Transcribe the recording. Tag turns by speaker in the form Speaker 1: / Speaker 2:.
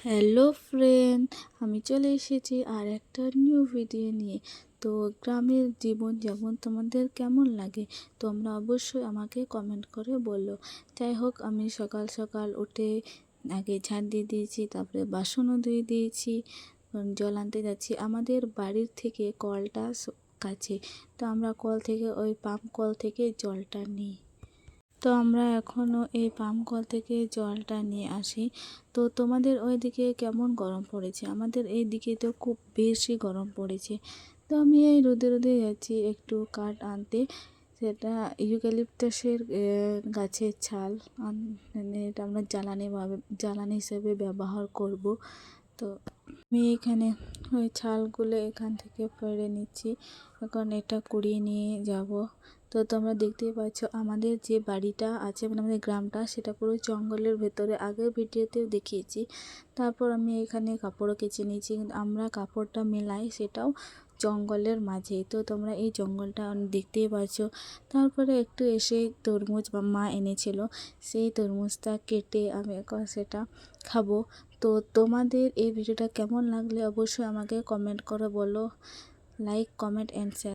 Speaker 1: Hello friend, আমি চলে এসেছি আর একটা নিউ ভিডিও নিয়ে। তো গ্রামের জীবনযাপন তোমাদের কেমন লাগে তোমরা অবশ্যই আমাকে কমেন্ট করে বলো। যাই হোক, আমি সকাল সকাল উঠে আগে ঝাঁট দিয়ে দিয়েছি, তারপরে বাসনও ধুয়ে দিয়েছি, জল আনতে যাচ্ছি। আমাদের বাড়ির থেকে কলটা কাছে, তো আমরা কল থেকে ওই পাম্প কল থেকে জলটা নিই। তো আমরা এখনও এই পাম্প কল থেকে জলটা নিয়ে আসি। তো তোমাদের ওইদিকে কেমন গরম পড়েছে? আমাদের এই দিকে তো খুব বেশি গরম পড়েছে। তো আমি এই রোদে রোদে যাচ্ছি একটু কাঠ আনতে। সেটা ইউক্যালিপটাসের গাছের ছাল মানে এটা আমরা জ্বালানি হিসেবে ব্যবহার করব। তো আমি এখানে ওই ছালগুলো এখান থেকে পেড়ে নিচ্ছি, এখন এটা কুড়িয়ে নিয়ে যাব। তো তোমরা দেখতেই পাচ্ছ আমাদের যে বাড়িটা আছে, মানে আমাদের গ্রামটা, সেটা পুরো জঙ্গলের ভেতরে, আগের ভিডিওতেও দেখিয়েছি। তারপর আমি এখানে কাপড়ও কেচে নিয়েছি, কিন্তু আমরা কাপড়টা মেলাই সেটাও জঙ্গলের মাঝেই। তো তোমরা এই জঙ্গলটা দেখতেই পাচ্ছ। তারপরে একটু এসে তরমুজ মা এনেছিল, সেই তরমুজটা কেটে আমি এখন সেটা খাবো। তো তোমাদের এই ভিডিওটা কেমন লাগলে অবশ্যই আমাকে কমেন্ট করে বলো। Like, comment and share.